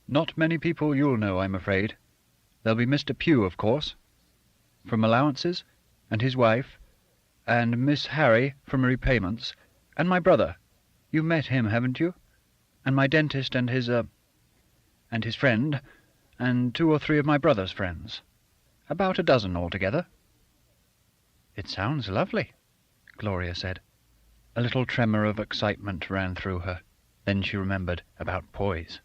Not many people you'll know, I'm afraid. There'll be Mr. Pugh, of course, from allowances, and his wife, and Miss Harry from repayments, and my brother. You've met him, haven't you? And my dentist and his friend, and 2 or 3 of my brother's friends. About a dozen altogether." "It sounds lovely," Gloria said. A little tremor of excitement ran through her. Then she remembered about poise.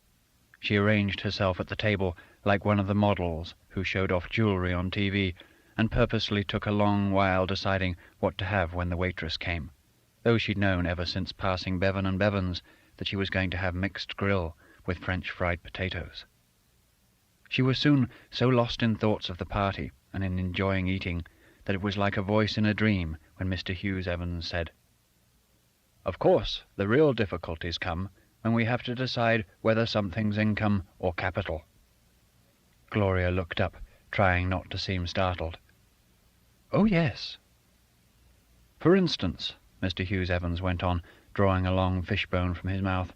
She arranged herself at the table like one of the models who showed off jewellery on TV, and purposely took a long while deciding what to have when the waitress came, though she'd known ever since passing Bevan and Bevan's that she was going to have mixed grill with French fried potatoes. She was soon so lost in thoughts of the party and in enjoying eating that it was like a voice in a dream when Mr. Hughes Evans said, "Of course, the real difficulties come when we have to decide whether something's income or capital." Gloria looked up, trying not to seem startled. "Oh, yes." "For instance," Mr. Hughes Evans went on, drawing a long fishbone from his mouth,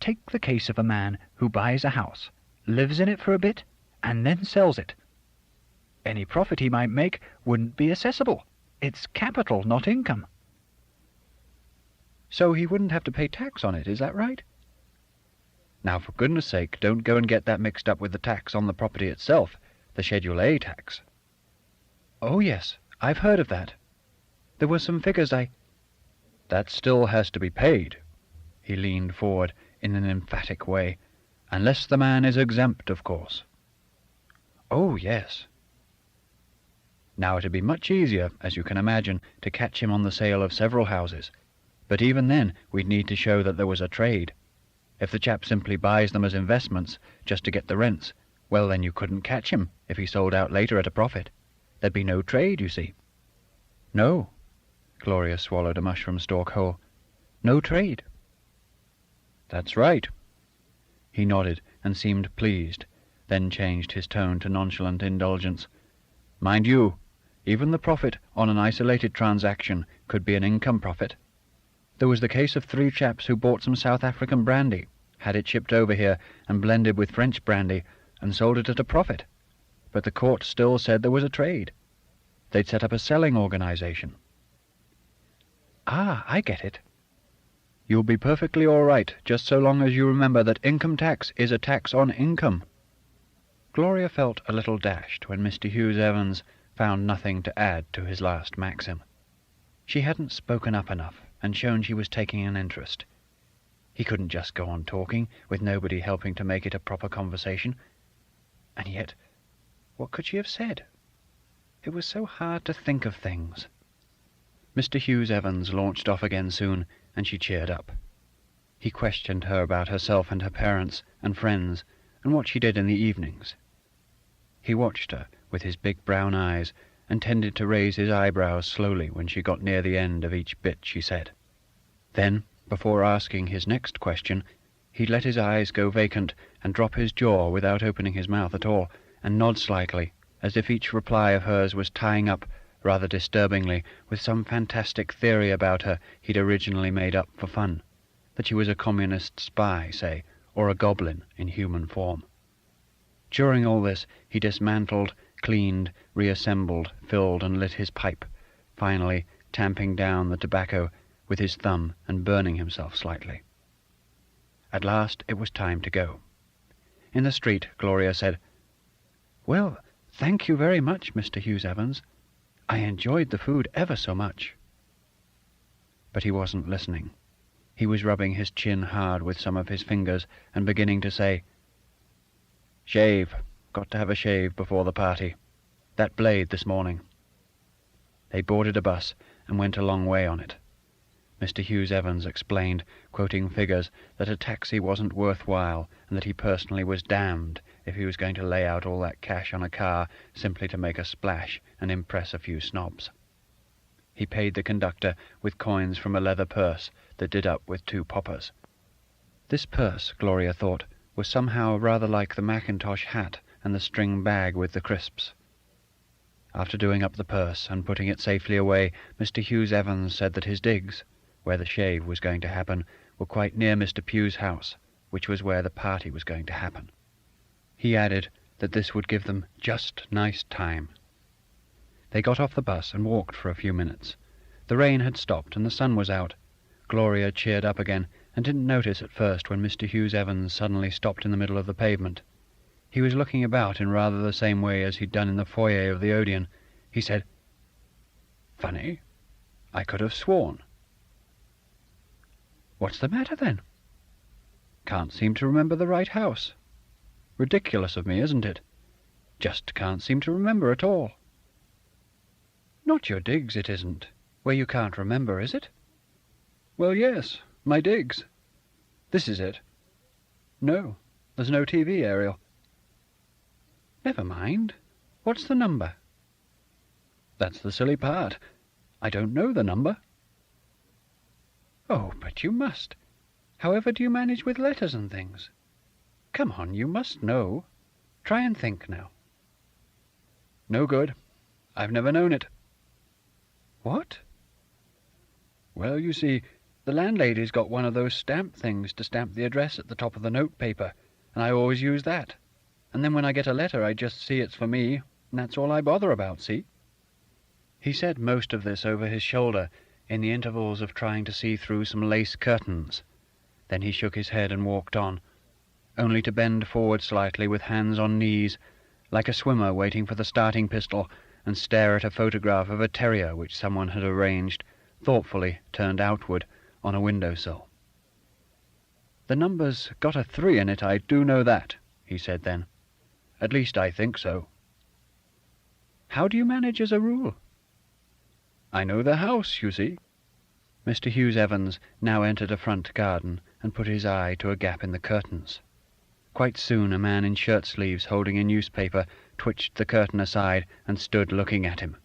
"take the case of a man who buys a house, lives in it for a bit, and then sells it. Any profit he might make wouldn't be assessable. It's capital, not income." "So he wouldn't have to pay tax on it, is that right?" "Now, for goodness sake, don't go and get that mixed up with the tax on the property itself, the Schedule A tax." "Oh, yes, I've heard of that. There were some figures "That still has to be paid." He leaned forward in an emphatic way. "Unless the man is exempt, of course." "Oh, yes." Now, it'd be much easier, as you can imagine, to catch him on the sale of several houses. But even then, we'd need to show that there was a trade. If the chap simply buys them as investments, just to get the rents, well, then you couldn't catch him if he sold out later at a profit. There'd be no trade, you see. "No." Gloria swallowed a mushroom stalk whole. "No trade." "That's right." He nodded and seemed pleased, then changed his tone to nonchalant indulgence. "Mind you, even the profit on an isolated transaction could be an income profit. There was the case of 3 chaps who bought some South African brandy, had it shipped over here and blended with French brandy, and sold it at a profit. But the court still said there was a trade. They'd set up a selling organization." "Ah, I get it." "You'll be perfectly all right, just so long as you remember that income tax is a tax on income." Gloria felt a little dashed when Mr. Hughes Evans found nothing to add to his last maxim. She hadn't spoken up enough and shown she was taking an interest. He couldn't just go on talking, with nobody helping to make it a proper conversation. And yet, what could she have said? It was so hard to think of things. Mr. Hughes Evans launched off again soon, and she cheered up. He questioned her about herself and her parents and friends, and what she did in the evenings. He watched her with his big brown eyes, and tended to raise his eyebrows slowly when she got near the end of each bit she said. Then, before asking his next question, he'd let his eyes go vacant and drop his jaw without opening his mouth at all, and nod slightly, as if each reply of hers was tying up, rather disturbingly, with some fantastic theory about her he'd originally made up for fun, that she was a communist spy, say, or a goblin in human form. During all this he dismantled, cleaned, reassembled, filled and lit his pipe, finally tamping down the tobacco with his thumb and burning himself slightly. At last it was time to go. In the street, Gloria said, "Well, thank you very much, Mr. Hughes Evans. I enjoyed the food ever so much." But he wasn't listening. He was rubbing his chin hard with some of his fingers and beginning to say, "Shave. Got to have a shave before the party. That blade this morning." They boarded a bus and went a long way on it. Mr. Hughes Evans explained, quoting figures, that a taxi wasn't worthwhile and that he personally was damned if he was going to lay out all that cash on a car simply to make a splash and impress a few snobs. He paid the conductor with coins from a leather purse that did up with 2 poppers. This purse, Gloria thought, was somehow rather like the Macintosh hat and the string bag with the crisps. After doing up the purse and putting it safely away, Mr. Hughes Evans said that his digs, where the shave was going to happen, were quite near Mr. Pugh's house, which was where the party was going to happen. He added that this would give them just nice time. They got off the bus and walked for a few minutes. The rain had stopped and the sun was out. Gloria cheered up again and didn't notice at first when Mr. Hughes Evans suddenly stopped in the middle of the pavement. He was looking about in rather the same way as he'd done in the foyer of the Odeon. He said, "Funny, I could have sworn." "What's the matter, then?" "Can't seem to remember the right house. Ridiculous of me, isn't it? Just can't seem to remember at all." "Not your digs, it isn't, where you can't remember, is it?" "Well, yes, my digs. This is it. No, there's no TV aerial." "Never mind. What's the number?" "That's the silly part. I don't know the number." "Oh, but you must. However do you manage with letters and things? Come on, you must know. Try and think now." "No good. I've never known it." "What?" "Well, you see, the landlady's got one of those stamp things to stamp the address at the top of the note paper, and I always use that. And then when I get a letter I just see it's for me, and that's all I bother about, see?" He said most of this over his shoulder, in the intervals of trying to see through some lace curtains. Then he shook his head and walked on, only to bend forward slightly with hands on knees, like a swimmer waiting for the starting pistol, and stare at a photograph of a terrier which someone had arranged, thoughtfully turned outward, on a window-sill. "The number's got a 3 in it, I do know that," he said then. "At least I think so." "How do you manage as a rule?" "I know the house, you see." Mr. Hughes Evans now entered a front garden and put his eye to a gap in the curtains. Quite soon a man in shirt-sleeves holding a newspaper twitched the curtain aside and stood looking at him.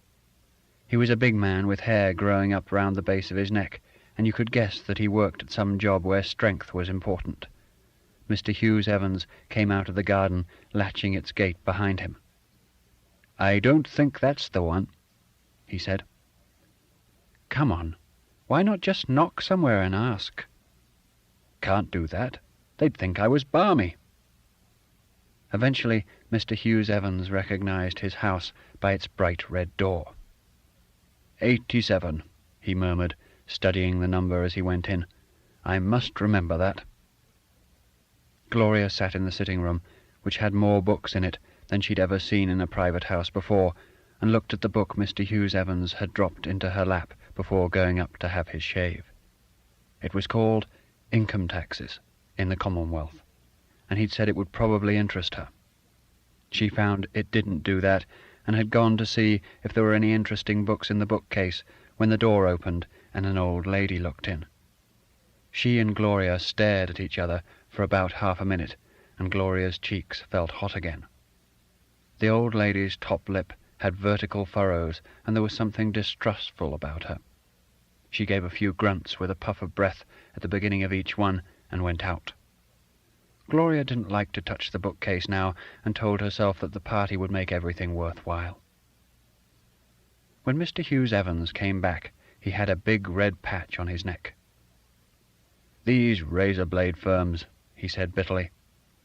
He was a big man with hair growing up round the base of his neck, and you could guess that he worked at some job where strength was important. Mr. Hughes Evans came out of the garden, latching its gate behind him. "I don't think that's the one," he said. "Come on, why not just knock somewhere and ask?" "Can't do that. They'd think I was balmy." Eventually Mr. Hughes Evans recognized his house by its bright red door. 87, he murmured, studying the number as he went in. "I must remember that." Gloria sat in the sitting-room, which had more books in it than she'd ever seen in a private house before, and looked at the book Mr. Hughes Evans had dropped into her lap before going up to have his shave. It was called Income Taxes in the Commonwealth, and he'd said it would probably interest her. She found it didn't do that, and had gone to see if there were any interesting books in the bookcase when the door opened and an old lady looked in. She and Gloria stared at each other for about half a minute, and Gloria's cheeks felt hot again. The old lady's top lip had vertical furrows, and there was something distrustful about her. She gave a few grunts with a puff of breath at the beginning of each one, and went out. Gloria didn't like to touch the bookcase now, and told herself that the party would make everything worthwhile. When Mr. Hughes Evans came back, he had a big red patch on his neck. "These razor-blade firms," he said bitterly,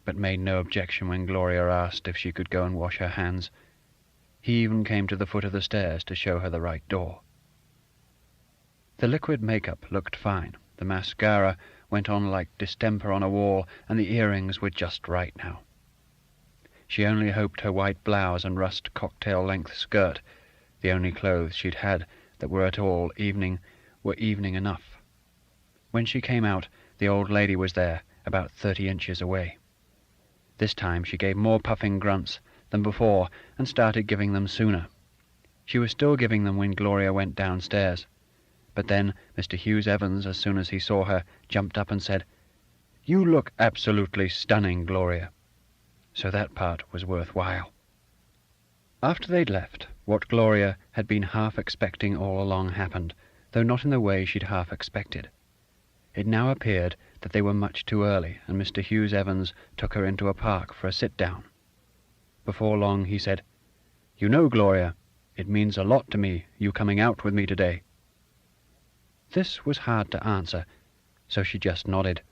but made no objection when Gloria asked if she could go and wash her hands. He even came to the foot of the stairs to show her the right door. The liquid makeup looked fine. The mascara went on like distemper on a wall, and the earrings were just right now. She only hoped her white blouse and rust cocktail-length skirt, the only clothes she'd had that were at all evening, were evening enough. When she came out, the old lady was there, about 30 inches away. This time she gave more puffing grunts than before, and started giving them sooner. She was still giving them when Gloria went downstairs. But then Mr. Hughes Evans, as soon as he saw her, jumped up and said, "You look absolutely stunning, Gloria." So that part was worthwhile. After they'd left, what Gloria had been half expecting all along happened, though not in the way she'd half expected. It now appeared that they were much too early, and Mr. Hughes Evans took her into a park for a sit-down. Before long he said, "You know, Gloria, it means a lot to me, you coming out with me today." This was hard to answer, so she just nodded.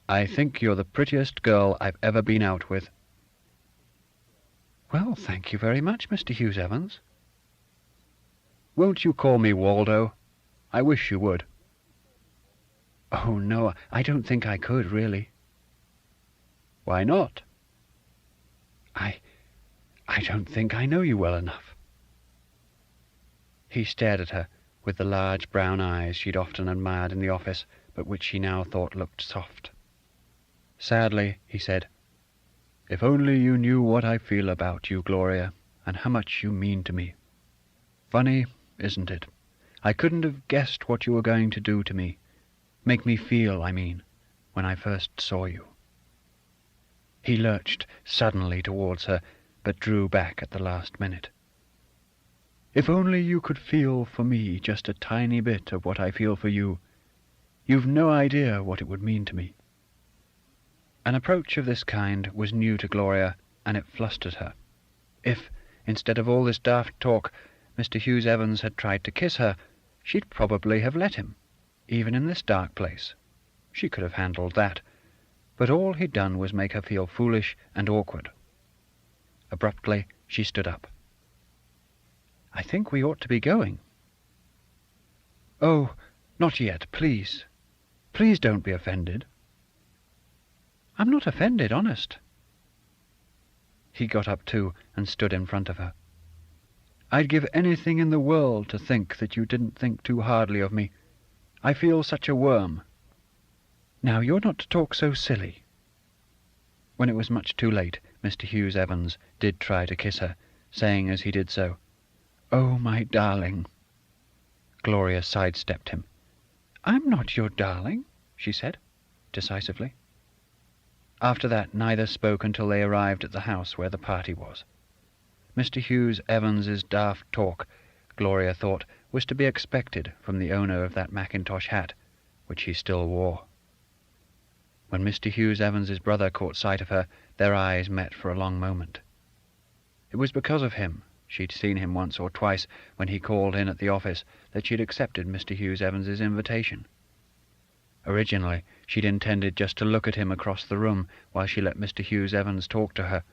"I think you're the prettiest girl I've ever been out with," Well, thank you very much, Mr. Hughes Evans. Won't you call me Waldo? I wish you would. Oh, no, I don't think I could, really. Why not? I don't think I know you well enough. He stared at her with the large brown eyes she'd often admired in the office, but which she now thought looked soft. Sadly, he said, "If only you knew what I feel about you, Gloria, and how much you mean to me. Funny, isn't it? I couldn't have guessed what you were going to do to me. Make me feel, I mean, when I first saw you." He lurched suddenly towards her, but drew back at the last minute. "If only you could feel for me just a tiny bit of what I feel for you. You've no idea what it would mean to me." An approach of this kind was new to Gloria, and it flustered her. If, instead of all this daft talk, Mr. Hughes Evans had tried to kiss her, she'd probably have let him, even in this dark place. She could have handled that. But all he'd done was make her feel foolish and awkward. Abruptly, she stood up. "I think we ought to be going." "Oh, not yet, please. Please don't be offended." "I'm not offended, honest." He got up too and stood in front of her. "I'd give anything in the world to think that you didn't think too hardly of me. I feel such a worm." "Now, you're not to talk so silly." When it was much too late, Mr. Hughes Evans did try to kiss her, saying as he did so, "Oh, my darling." Gloria sidestepped him. "I'm not your darling," she said, decisively. After that, neither spoke until they arrived at the house where the party was. Mr. Hughes Evans's daft talk, Gloria thought, was to be expected from the owner of that mackintosh hat, which he still wore. When Mr. Hughes Evans's brother caught sight of her, their eyes met for a long moment. It was because of him, she'd seen him once or twice when he called in at the office, that she'd accepted Mr. Hughes Evans's invitation. Originally, she'd intended just to look at him across the room while she let Mr. Hughes Evans talk to her,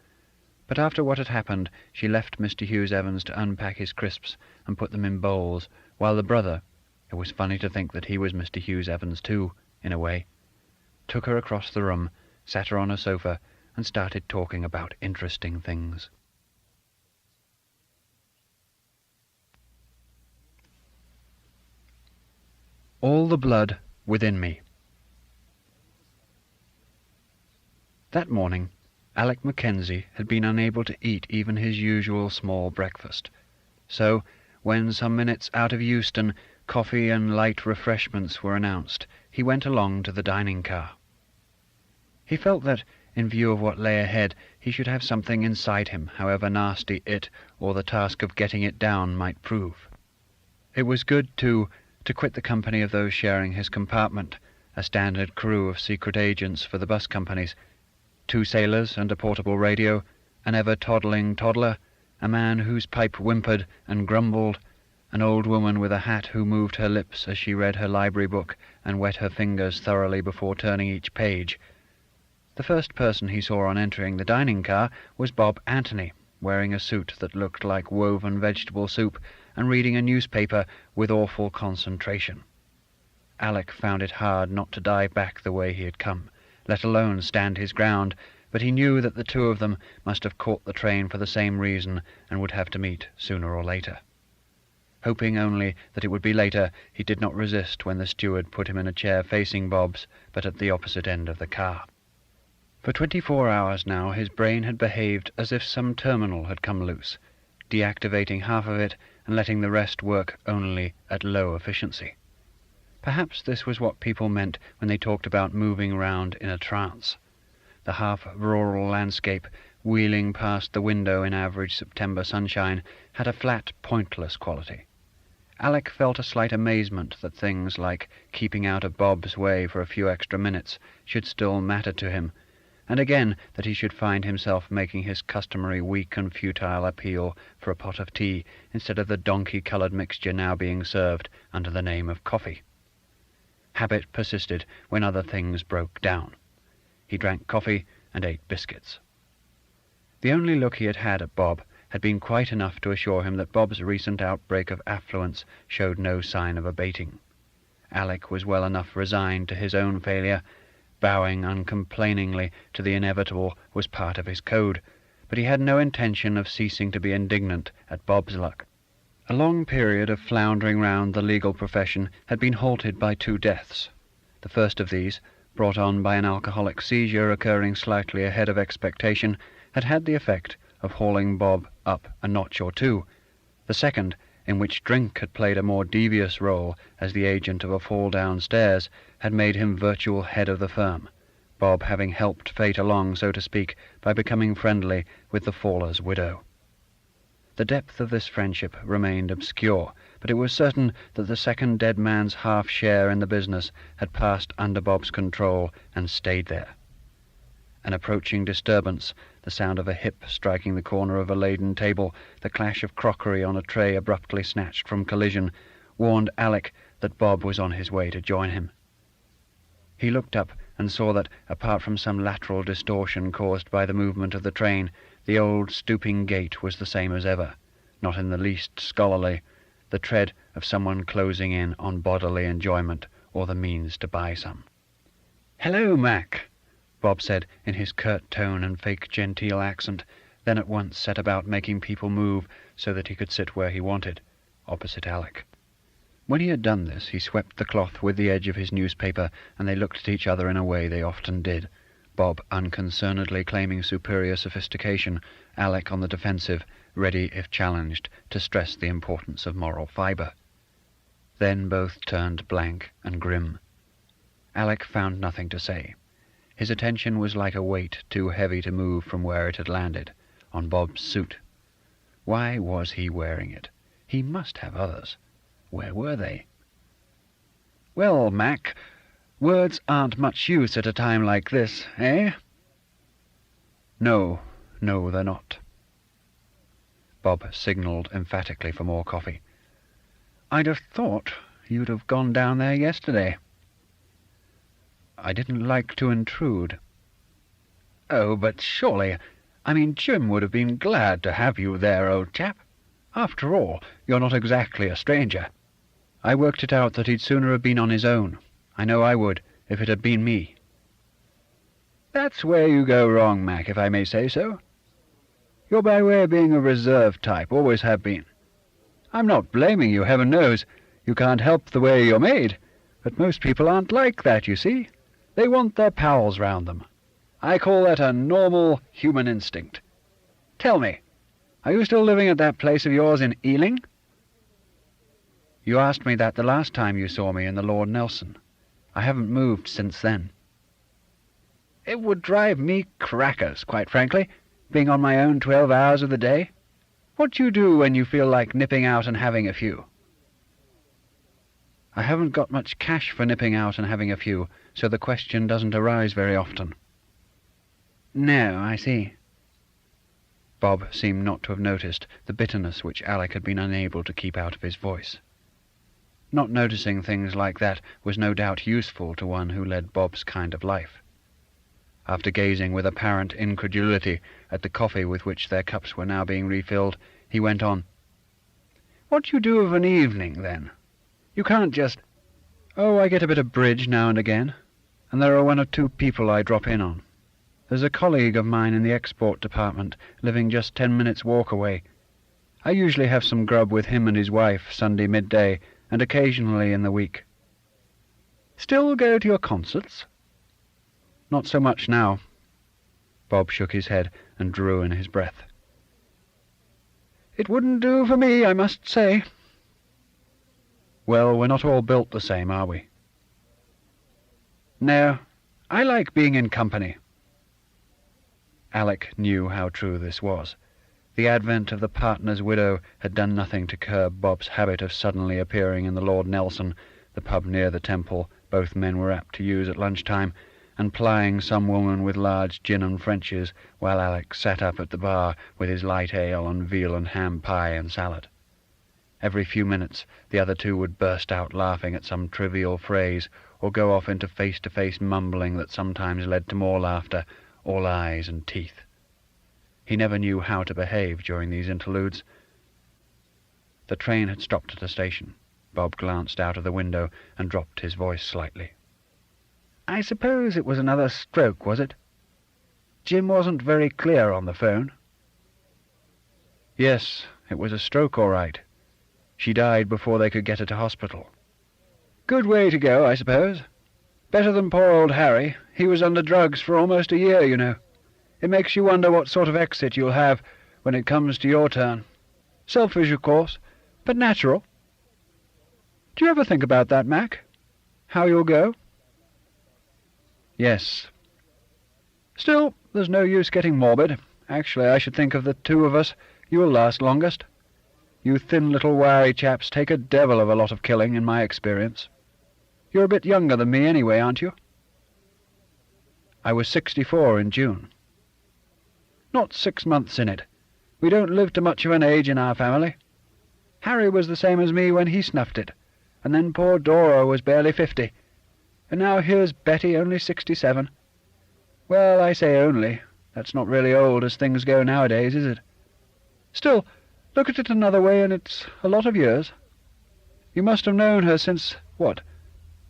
but after what had happened, she left Mr. Hughes Evans to unpack his crisps and put them in bowls, while the brother, it was funny to think that he was Mr. Hughes Evans too, in a way, took her across the room, sat her on a sofa, and started talking about interesting things. All the blood within me. That morning, Alec Mackenzie had been unable to eat even his usual small breakfast, so, when some minutes out of Euston, coffee and light refreshments were announced, he went along to the dining car. He felt that, in view of what lay ahead, he should have something inside him, however nasty it or the task of getting it down might prove. It was good, too, to quit the company of those sharing his compartment, a standard crew of secret agents for the bus companies, 2 sailors and a portable radio, an ever-toddling toddler, a man whose pipe whimpered and grumbled, an old woman with a hat who moved her lips as she read her library book and wet her fingers thoroughly before turning each page. The first person he saw on entering the dining car was Bob Anthony, wearing a suit that looked like woven vegetable soup and reading a newspaper with awful concentration. Alec found it hard not to dive back the way he had come, let alone stand his ground, but he knew that the two of them must have caught the train for the same reason and would have to meet sooner or later. Hoping only that it would be later, he did not resist when the steward put him in a chair facing Bob's, but at the opposite end of the car. For 24 hours now his brain had behaved as if some terminal had come loose, deactivating half of it and letting the rest work only at low efficiency. Perhaps this was what people meant when they talked about moving around in a trance. The half-rural landscape, wheeling past the window in average September sunshine, had a flat, pointless quality. Alec felt a slight amazement that things like keeping out of Bob's way for a few extra minutes should still matter to him, and again that he should find himself making his customary weak and futile appeal for a pot of tea instead of the donkey-coloured mixture now being served under the name of coffee. Habit persisted when other things broke down. He drank coffee and ate biscuits. The only look he had had at Bob had been quite enough to assure him that Bob's recent outbreak of affluence showed no sign of abating. Alec was well enough resigned to his own failure. Bowing uncomplainingly to the inevitable was part of his code, but he had no intention of ceasing to be indignant at Bob's luck. A long period of floundering round the legal profession had been halted by 2 deaths. The first of these, brought on by an alcoholic seizure occurring slightly ahead of expectation, had had the effect of hauling Bob up a notch or 2. The second, in which drink had played a more devious role as the agent of a fall downstairs, had made him virtual head of the firm, Bob having helped fate along, so to speak, by becoming friendly with the faller's widow. The depth of this friendship remained obscure, but it was certain that the second dead man's half-share in the business had passed under Bob's control and stayed there. An approaching disturbance, the sound of a hip striking the corner of a laden table, the clash of crockery on a tray abruptly snatched from collision, warned Alec that Bob was on his way to join him. He looked up and saw that, apart from some lateral distortion caused by the movement of the train, the old stooping gait was the same as ever, not in the least scholarly, the tread of someone closing in on bodily enjoyment or the means to buy some. "Hello, Mac," Bob said in his curt tone and fake genteel accent, then at once set about making people move so that he could sit where he wanted, opposite Alec. When he had done this, he swept the cloth with the edge of his newspaper, and they looked at each other in a way they often did, Bob unconcernedly claiming superior sophistication, Alec on the defensive, ready, if challenged, to stress the importance of moral fibre. Then both turned blank and grim. Alec found nothing to say. His attention was like a weight too heavy to move from where it had landed, on Bob's suit. Why was he wearing it? He must have others. Where were they? "Well, Mac, words aren't much use at a time like this, eh?" No, they're not." Bob signalled emphatically for more coffee. "I'd have thought you'd have gone down there yesterday." "I didn't like to intrude." "Oh, but surely, Jim would have been glad to have you there, old chap. After all, you're not exactly a stranger." "I worked it out that he'd sooner have been on his own. I know I would, if it had been me." "That's where you go wrong, Mac, if I may say so. You're by way of being a reserved type, always have been. I'm not blaming you, heaven knows. You can't help the way you're made. But most people aren't like that, you see. They want their pals round them. I call that a normal human instinct. Tell me, are you still living at that place of yours in Ealing?" "You asked me that the last time you saw me in the Lord Nelson. I haven't moved since then." "It would drive me crackers, quite frankly, being on my own 12 hours of the day. What do you do when you feel like nipping out and having a few?" "I haven't got much cash for nipping out and having a few, so the question doesn't arise very often." "No, I see." Bob seemed not to have noticed the bitterness which Alec had been unable to keep out of his voice. Not noticing things like that was no doubt useful to one who led Bob's kind of life. After gazing with apparent incredulity at the coffee with which their cups were now being refilled, he went on. "What do you do of an evening, then? You can't just—" "Oh, I get a bit of bridge now and again, and there are 1 or 2 people I drop in on. There's a colleague of mine in the export department, living just 10 minutes' walk away. I usually have some grub with him and his wife Sunday midday, and occasionally in the week." "Still go to your concerts?" "Not so much now." Bob shook his head and drew in his breath. "It wouldn't do for me, I must say." "Well, we're not all built the same, are we?" "No, I like being in company." Alec knew how true this was. The advent of the partner's widow had done nothing to curb Bob's habit of suddenly appearing in the Lord Nelson, the pub near the temple both men were apt to use at lunch-time, and plying some woman with large gin and Frenches, while Alec sat up at the bar with his light ale and veal and ham pie and salad. Every few minutes the other 2 would burst out laughing at some trivial phrase, or go off into face-to-face mumbling that sometimes led to more laughter, all eyes and teeth. He never knew how to behave during these interludes. The train had stopped at a station. Bob glanced out of the window and dropped his voice slightly. "I suppose it was another stroke, was it? Jim wasn't very clear on the phone." "Yes, it was a stroke all right. She died before they could get her to hospital." "Good way to go, I suppose. Better than poor old Harry. He was under drugs for almost a year, you know. It makes you wonder what sort of exit you'll have when it comes to your turn. Selfish, of course, but natural. Do you ever think about that, Mac? How you'll go?" "Yes. Still, there's no use getting morbid. Actually, I should think of the two of us, you'll last longest. You thin little wiry chaps take a devil of a lot of killing, in my experience. You're a bit younger than me anyway, aren't you?" "I was 64 in June." "Not 6 months in it. We don't live to much of an age in our family. Harry was the same as me when he snuffed it, and then poor Dora was barely 50. And now here's Betty, only 67. Well, I say only. That's not really old as things go nowadays, is it? Still, look at it another way, and it's a lot of years. You must have known her since, what,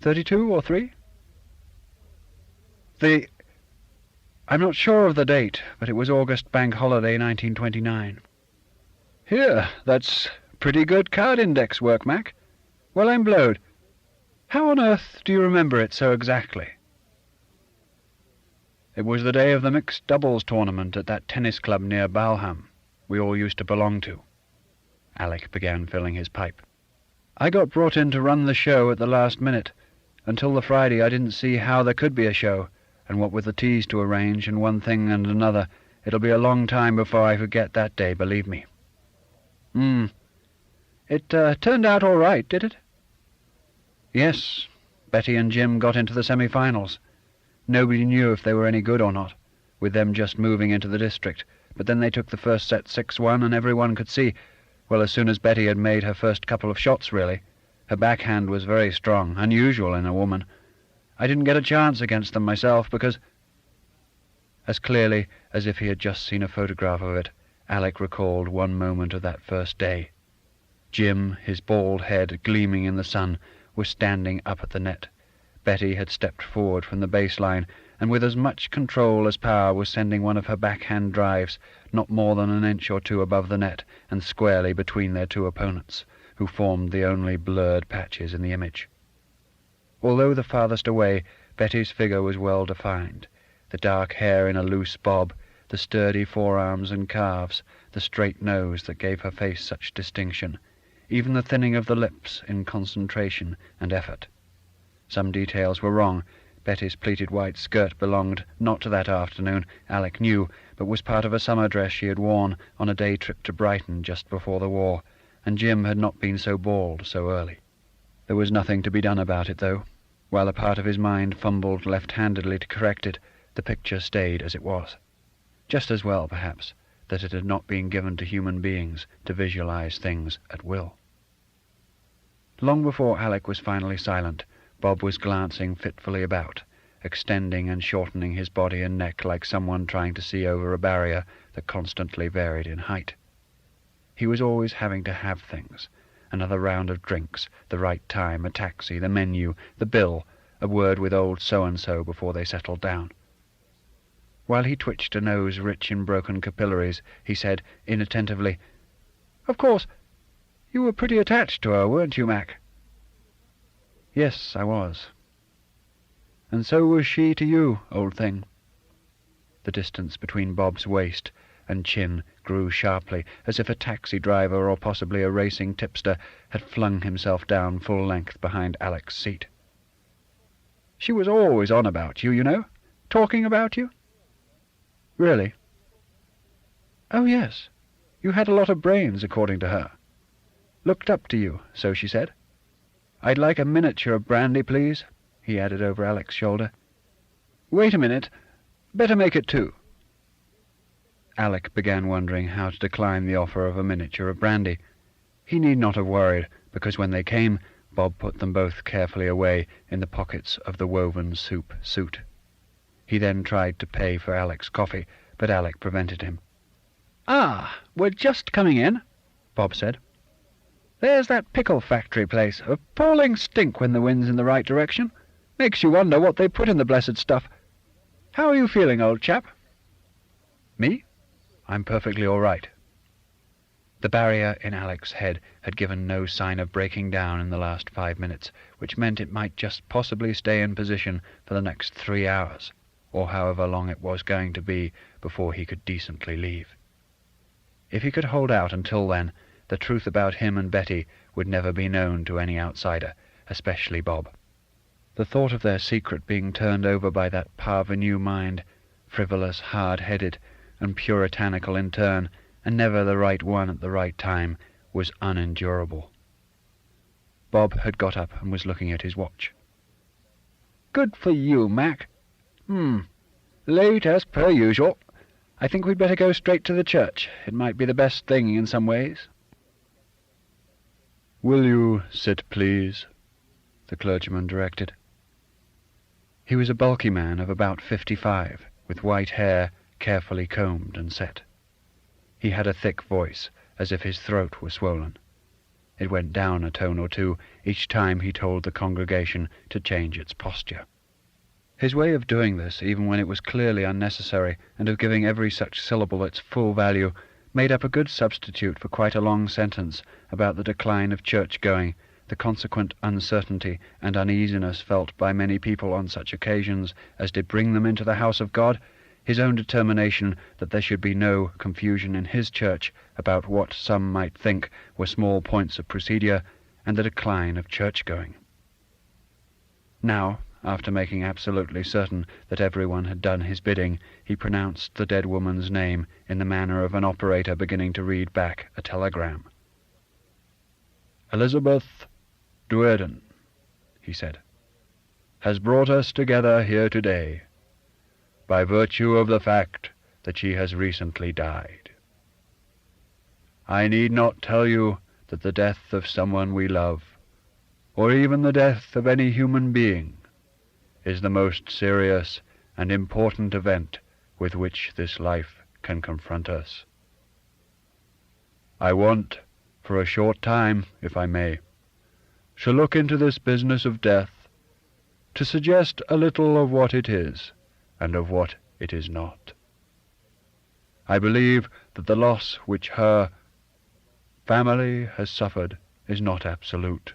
32 or 3? I'm not sure of the date, but it was August Bank Holiday 1929. Here, that's pretty good card index work, Mac. Well, I'm blowed. How on earth do you remember it so exactly?" "It was the day of the mixed doubles tournament at that tennis club near Balham we all used to belong to." Alec began filling his pipe. "I got brought in to run the show at the last minute. Until the Friday I didn't see how there could be a show, and what with the teas to arrange and one thing and another, it'll be a long time before I forget that day, believe me." It turned out all right, did it?" "Yes. Betty and Jim got into the semi-finals. Nobody knew if they were any good or not, with them just moving into the district, but then they took the first set 6-1, and everyone could see, well, as soon as Betty had made her first couple of shots, really. Her backhand was very strong, unusual in a woman. I didn't get a chance against them myself, because—" As clearly as if he had just seen a photograph of it, Alec recalled one moment of that first day. Jim, his bald head gleaming in the sun, was standing up at the net. Betty had stepped forward from the baseline, and with as much control as power was sending one of her backhand drives not more than an inch or two above the net and squarely between their two opponents, who formed the only blurred patches in the image. Although the farthest away, Betty's figure was well defined, the dark hair in a loose bob, the sturdy forearms and calves, the straight nose that gave her face such distinction, even the thinning of the lips in concentration and effort. Some details were wrong. Betty's pleated white skirt belonged not to that afternoon, Alec knew, but was part of a summer dress she had worn on a day trip to Brighton just before the war, and Jim had not been so bald so early. There was nothing to be done about it, though. While a part of his mind fumbled left-handedly to correct it, the picture stayed as it was. Just as well, perhaps, that it had not been given to human beings to visualize things at will. Long before Alec was finally silent, Bob was glancing fitfully about, extending and shortening his body and neck like someone trying to see over a barrier that constantly varied in height. He was always having to have things, another round of drinks, the right time, a taxi, the menu, the bill, a word with old so-and-so before they settled down. While he twitched a nose rich in broken capillaries, he said inattentively, "Of course, you were pretty attached to her, weren't you, Mac?" "Yes, I was." "And so was she to you, old thing." The distance between Bob's waist and chin grew sharply, as if a taxi driver or possibly a racing tipster had flung himself down full length behind Alec's seat. "She was always on about you, you know, talking about you." "Really?" "Oh, yes. You had a lot of brains, according to her. Looked up to you, so she said. I'd like a miniature of brandy, please," he added over Alec's shoulder. "Wait a minute. Better make it 2. Alec began wondering how to decline the offer of a miniature of brandy. He need not have worried, because when they came, Bob put them both carefully away in the pockets of the woven suit. He then tried to pay for Alec's coffee, but Alec prevented him. "Ah, we're just coming in," Bob said. "There's that pickle factory place. Appalling stink when the wind's in the right direction. Makes you wonder what they put in the blessed stuff. How are you feeling, old chap?" "Me? I'm perfectly all right." The barrier in Alec's head had given no sign of breaking down in the last 5 minutes, which meant it might just possibly stay in position for the next 3 hours, or however long it was going to be before he could decently leave. If he could hold out until then, the truth about him and Betty would never be known to any outsider, especially Bob. The thought of their secret being turned over by that parvenu mind, frivolous, hard-headed, and puritanical in turn, and never the right one at the right time, was unendurable. Bob had got up and was looking at his watch. "Good for you, Mac. Late as per usual. I think we'd better go straight to the church. It might be the best thing in some ways." "Will you sit, please?" the clergyman directed. He was a bulky man of about 55, with white hair carefully combed and set. He had a thick voice, as if his throat were swollen. It went down a tone or two each time he told the congregation to change its posture. His way of doing this, even when it was clearly unnecessary, and of giving every such syllable its full value, made up a good substitute for quite a long sentence about the decline of church-going, the consequent uncertainty and uneasiness felt by many people on such occasions as did bring them into the house of God, his own determination that there should be no confusion in his church about what some might think were small points of procedure, and the decline of church-going. Now, after making absolutely certain that everyone had done his bidding, he pronounced the dead woman's name in the manner of an operator beginning to read back a telegram. "Elizabeth Duerden," he said, "has brought us together here today, by virtue of the fact that she has recently died. I need not tell you that the death of someone we love, or even the death of any human being, is the most serious and important event with which this life can confront us. I want, for a short time, if I may, to look into this business of death, to suggest a little of what it is, and of what it is not. I believe that the loss which her family has suffered is not absolute,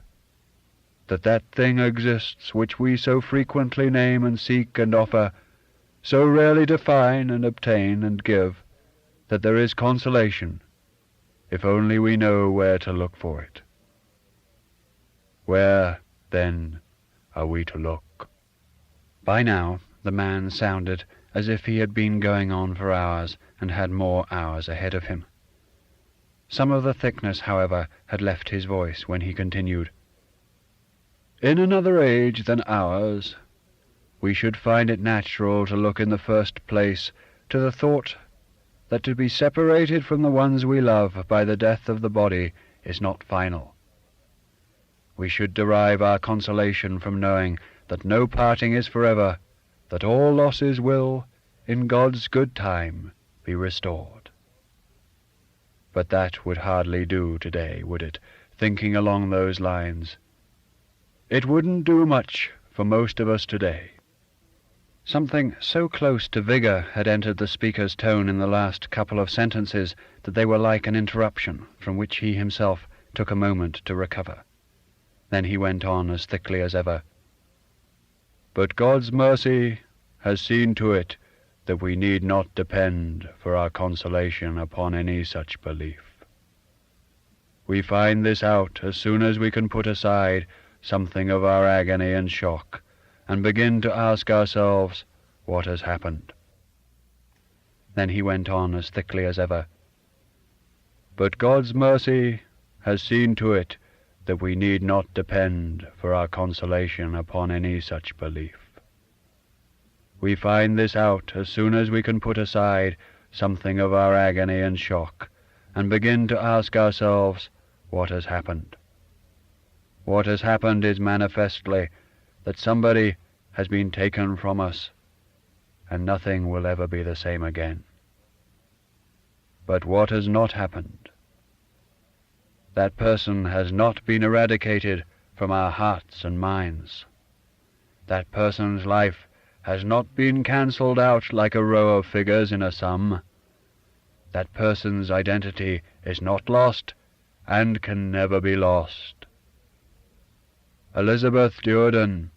that thing exists which we so frequently name and seek and offer, so rarely define and obtain and give, that there is consolation, if only we know where to look for it. Where, then, are we to look?" By now the man sounded as if he had been going on for hours and had more hours ahead of him. Some of the thickness, however, had left his voice when he continued. "In another age than ours, we should find it natural to look in the first place to the thought that to be separated from the ones we love by the death of the body is not final. We should derive our consolation from knowing that no parting is forever, that all losses will, in God's good time, be restored. But that would hardly do today, would it, thinking along those lines? It wouldn't do much for most of us today." Something so close to vigour had entered the speaker's tone in the last couple of sentences that they were like an interruption from which he himself took a moment to recover. Then he went on as thickly as ever. "But God's mercy has seen to it that we need not depend for our consolation upon any such belief. We find this out as soon as we can put aside something of our agony and shock, and begin to ask ourselves what has happened." Then he went on as thickly as ever. "But God's mercy has seen to it that we need not depend for our consolation upon any such belief. We find this out as soon as we can put aside something of our agony and shock, and begin to ask ourselves what has happened. What has happened is manifestly that somebody has been taken from us, and nothing will ever be the same again. But what has not happened? That person has not been eradicated from our hearts and minds. That person's life has not been cancelled out like a row of figures in a sum. That person's identity is not lost and can never be lost. Elizabeth Duerden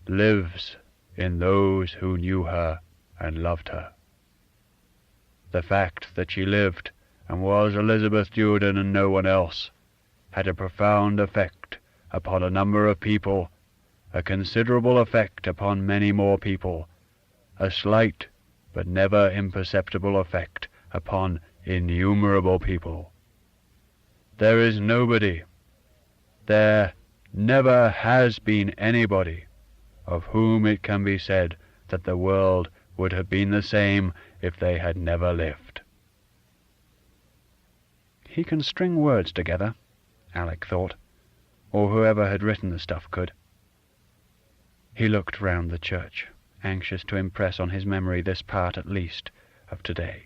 lives in those who knew her and loved her. The fact that she lived and was Elizabeth Duerden and no one else had a profound effect upon a number of people, a considerable effect upon many more people, a slight but never imperceptible effect upon innumerable people. There is nobody, there never has been anybody, of whom it can be said that the world would have been the same if they had never lived. He can string words together, Alec thought, or whoever had written the stuff could. He looked round the church, anxious to impress on his memory this part at least of today.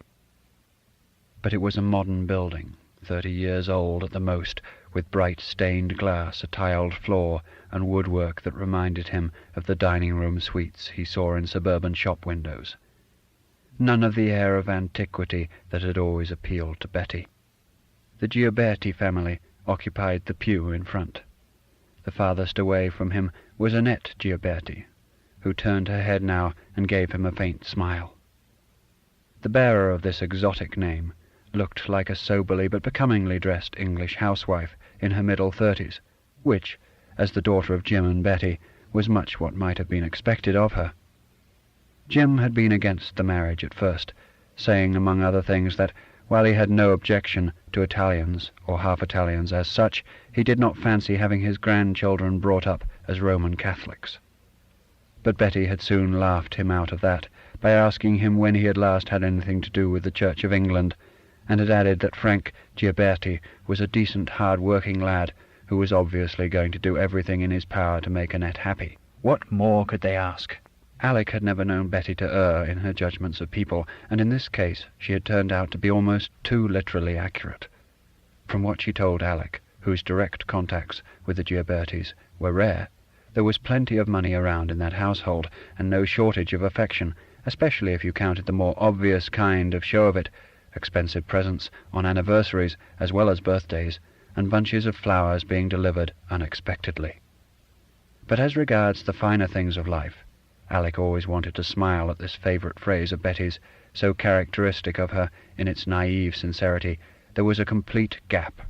But it was a modern building, 30 years old at the most, with bright stained glass, a tiled floor, and woodwork that reminded him of the dining-room suites he saw in suburban shop windows. None of the air of antiquity that had always appealed to Betty. The Gioberti family occupied the pew in front. The farthest away from him was Annette Gioberti, who turned her head now and gave him a faint smile. The bearer of this exotic name looked like a soberly but becomingly dressed English housewife in her middle 30s, which, as the daughter of Jim and Betty, was much what might have been expected of her. Jim had been against the marriage at first, saying, among other things, that while he had no objection to Italians or half-Italians as such, he did not fancy having his grandchildren brought up as Roman Catholics. But Betty had soon laughed him out of that by asking him when he had last had anything to do with the Church of England, and had added that Frank Gioberti was a decent, hard-working lad who was obviously going to do everything in his power to make Annette happy. What more could they ask? Alec had never known Betty to err in her judgments of people, and in this case she had turned out to be almost too literally accurate. From what she told Alec, whose direct contacts with the Giobertis were rare, there was plenty of money around in that household, and no shortage of affection, especially if you counted the more obvious kind of show of it, expensive presents on anniversaries as well as birthdays, and bunches of flowers being delivered unexpectedly. But as regards the finer things of life, Alec always wanted to smile at this favourite phrase of Betty's, so characteristic of her in its naive sincerity. There was a complete gap.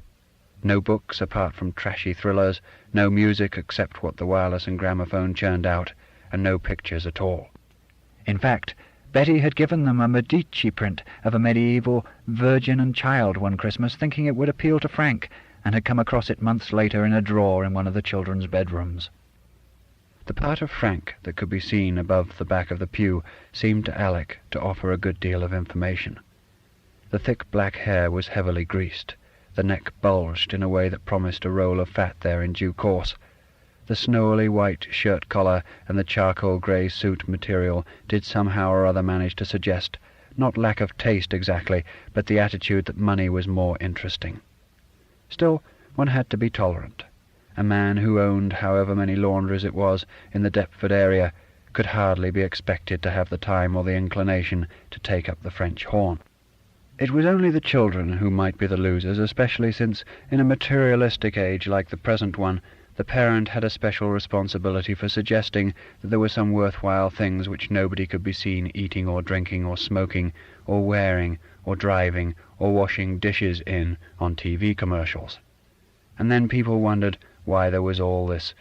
No books apart from trashy thrillers, no music except what the wireless and gramophone churned out, and no pictures at all. In fact, Betty had given them a Medici print of a medieval Virgin and Child one Christmas, thinking it would appeal to Frank, and had come across it months later in a drawer in one of the children's bedrooms. The part of Frank that could be seen above the back of the pew seemed to Alec to offer a good deal of information. The thick black hair was heavily greased, the neck bulged in a way that promised a roll of fat there in due course. The snowily white shirt collar and the charcoal grey suit material did somehow or other manage to suggest, not lack of taste exactly, but the attitude that money was more interesting. Still, one had to be tolerant. A man who owned however many laundries it was in the Deptford area could hardly be expected to have the time or the inclination to take up the French horn. It was only the children who might be the losers, especially since, in a materialistic age like the present one, the parent had a special responsibility for suggesting that there were some worthwhile things which nobody could be seen eating or drinking or smoking or wearing or driving or washing dishes in on TV commercials. And then people wondered why there was all this.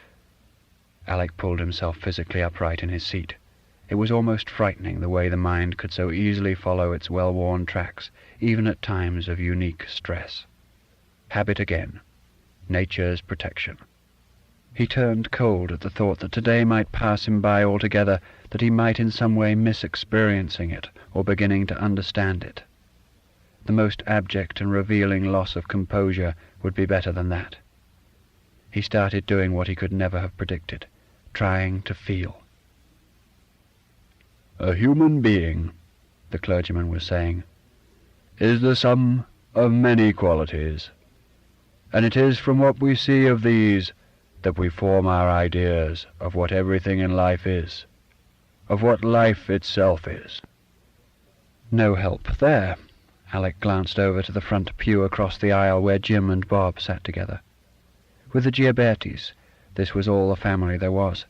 Alec pulled himself physically upright in his seat. It was almost frightening the way the mind could so easily follow its well-worn tracks, even at times of unique stress. Habit again. Nature's protection. He turned cold at the thought that today might pass him by altogether, that he might in some way miss experiencing it or beginning to understand it. The most abject and revealing loss of composure would be better than that. He started doing what he could never have predicted, trying to feel. "A human being," the clergyman was saying, is the sum of many qualities, and it is from what we see of these that we form our ideas of what everything in life is, of what life itself is." No help there. Alec glanced over to the front pew across the aisle where Jim and Bob sat together. With the Giabertis, this was all the family there was.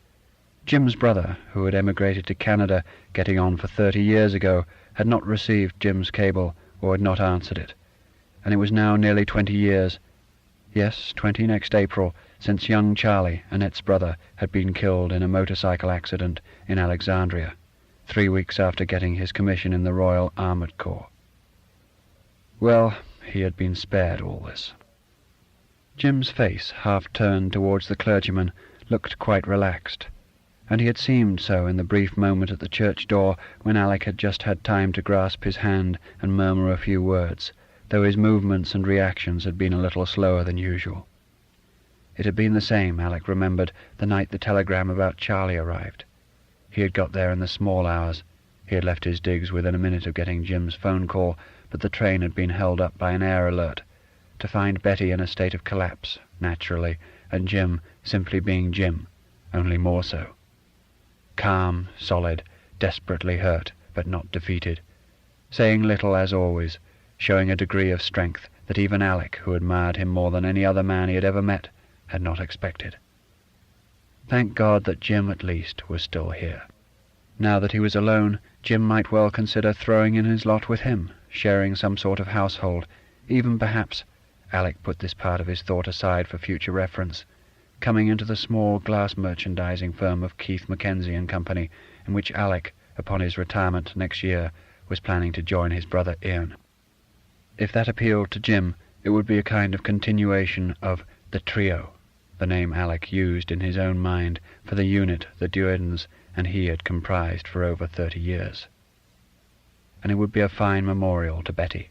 Jim's brother, who had emigrated to Canada getting on for 30 years ago, had not received Jim's cable or had not answered it, and it was now nearly 20 years, yes, 20 next April, since young Charlie, Annette's brother, had been killed in a motorcycle accident in Alexandria, 3 weeks after getting his commission in the Royal Armoured Corps. Well, he had been spared all this. Jim's face, half turned towards the clergyman, looked quite relaxed, and he had seemed so in the brief moment at the church door when Alec had just had time to grasp his hand and murmur a few words, though his movements and reactions had been a little slower than usual. It had been the same, Alec remembered, the night the telegram about Charlie arrived. He had got there in the small hours. He had left his digs within a minute of getting Jim's phone call, but the train had been held up by an air alert, to find Betty in a state of collapse, naturally, and Jim simply being Jim, only more so. Calm, solid, desperately hurt, but not defeated, saying little as always, showing a degree of strength that even Alec, who admired him more than any other man he had ever met, had not expected. Thank God that Jim at least was still here. Now that he was alone, Jim might well consider throwing in his lot with him, sharing some sort of household, even perhaps, Alec put this part of his thought aside for future reference, coming into the small glass merchandising firm of Keith Mackenzie and Company, in which Alec, upon his retirement next year, was planning to join his brother Ian. If that appealed to Jim, it would be a kind of continuation of the trio, the name Alec used in his own mind for the unit the Duerdens and he had comprised for over 30 years. And it would be a fine memorial to Betty.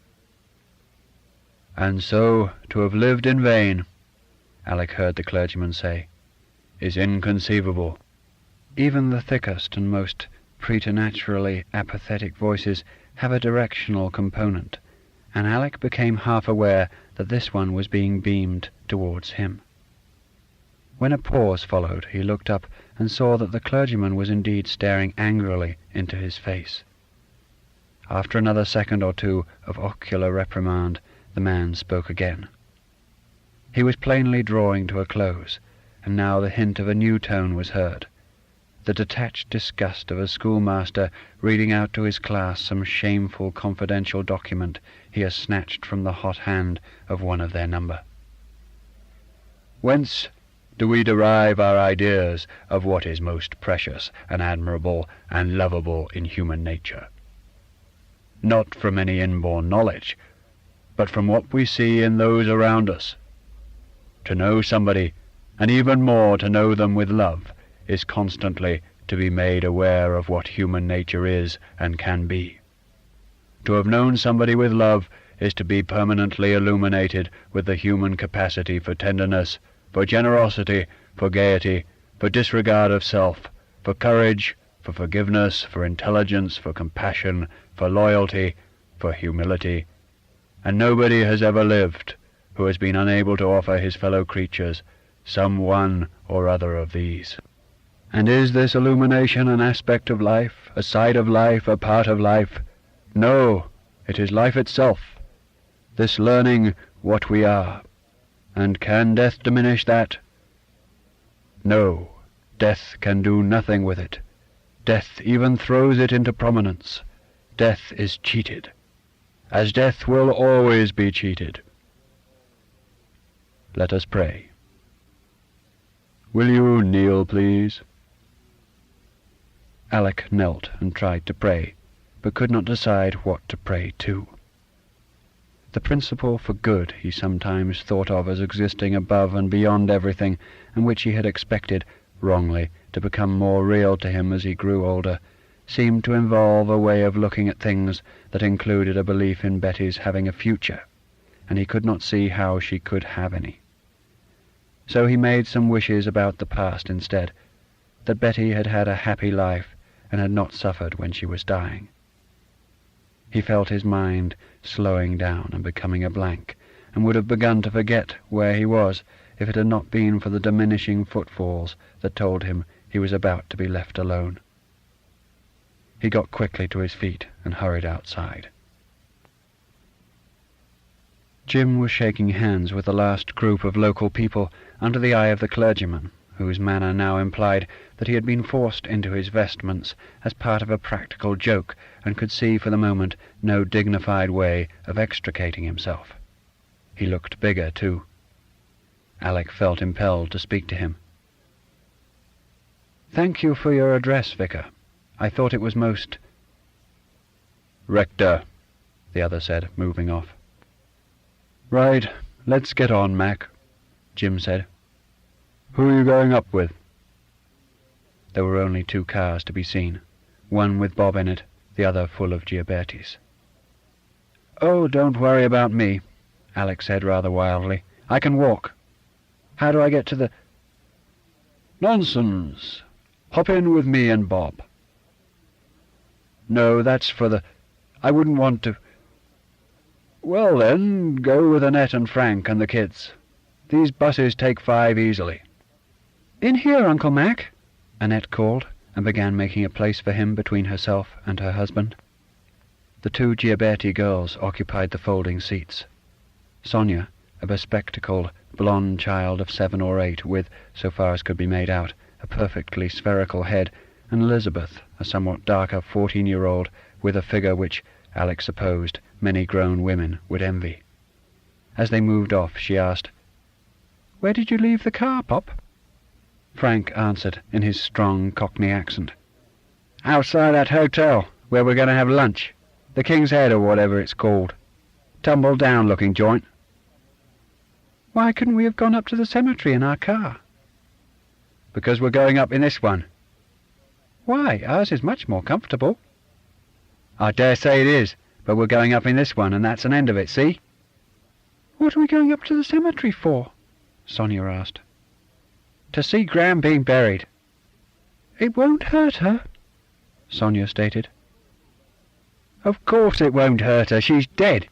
"And so to have lived in vain," Alec heard the clergyman say, "is inconceivable." Even the thickest and most preternaturally apathetic voices have a directional component, and Alec became half aware that this one was being beamed towards him. When a pause followed, he looked up and saw that the clergyman was indeed staring angrily into his face. After another second or two of ocular reprimand, the man spoke again. He was plainly drawing to a close, and now the hint of a new tone was heard, the detached disgust of a schoolmaster reading out to his class some shameful confidential document he has snatched from the hot hand of one of their number. "Whence do we derive our ideas of what is most precious and admirable and lovable in human nature? Not from any inborn knowledge, but from what we see in those around us. To know somebody, and even more to know them with love, is constantly to be made aware of what human nature is and can be. To have known somebody with love is to be permanently illuminated with the human capacity for tenderness, for generosity, for gaiety, for disregard of self, for courage, for forgiveness, for intelligence, for compassion, for loyalty, for humility, and nobody has ever lived who has been unable to offer his fellow creatures some one or other of these. And is this illumination an aspect of life, a side of life, a part of life? No, it is life itself, this learning what we are. And can death diminish that? No, death can do nothing with it. Death even throws it into prominence. Death is cheated, as death will always be cheated. Let us pray. Will you kneel, please?" Alec knelt and tried to pray, but could not decide what to pray to. The principle for good he sometimes thought of as existing above and beyond everything, and which he had expected, wrongly, to become more real to him as he grew older, seemed to involve a way of looking at things that included a belief in Betty's having a future, and he could not see how she could have any. So he made some wishes about the past instead, that Betty had had a happy life and had not suffered when she was dying. He felt his mind slowing down and becoming a blank, and would have begun to forget where he was if it had not been for the diminishing footfalls that told him he was about to be left alone. He got quickly to his feet and hurried outside. Jim was shaking hands with the last group of local people under the eye of the clergyman, whose manner now implied that he had been forced into his vestments as part of a practical joke and could see for the moment no dignified way of extricating himself. He looked bigger, too. Alec felt impelled to speak to him. "Thank you for your address, Vicar. I thought it was most—" "Rector," the other said, moving off. "Right, let's get on, Mac," Jim said. "Who are you going up with?" There were only 2 cars to be seen, one with Bob in it, the other full of Giabertis. "Oh, don't worry about me," Alec said rather wildly. "I can walk. How do I get to the—" "Nonsense. Hop in with me and Bob." "No, that's for the— I wouldn't want to—" "Well then, go with Annette and Frank and the kids. These buses take 5 easily." "In here, Uncle Mac," Annette called, and began making a place for him between herself and her husband. The 2 Giaberti girls occupied the folding seats. Sonia, a bespectacled, blonde child of 7 or 8 with, so far as could be made out, a perfectly spherical head, and Elizabeth, a somewhat darker 14-year-old with a figure which, Alec supposed, many grown women would envy. As they moved off, she asked, "Where did you leave the car, Pop?" Frank answered in his strong Cockney accent, "Outside that hotel, where we're going to have lunch. The King's Head or whatever it's called. Tumble-down-looking joint." "Why couldn't we have gone up to the cemetery in our car?" "Because we're going up in this one." "Why, ours is much more comfortable." "I dare say it is, but we're going up in this one, and that's an end of it, see?" "What are we going up to the cemetery for?" Sonia asked. "To see Gran being buried." "It won't hurt her," Sonia stated. "Of course it won't hurt her. She's dead."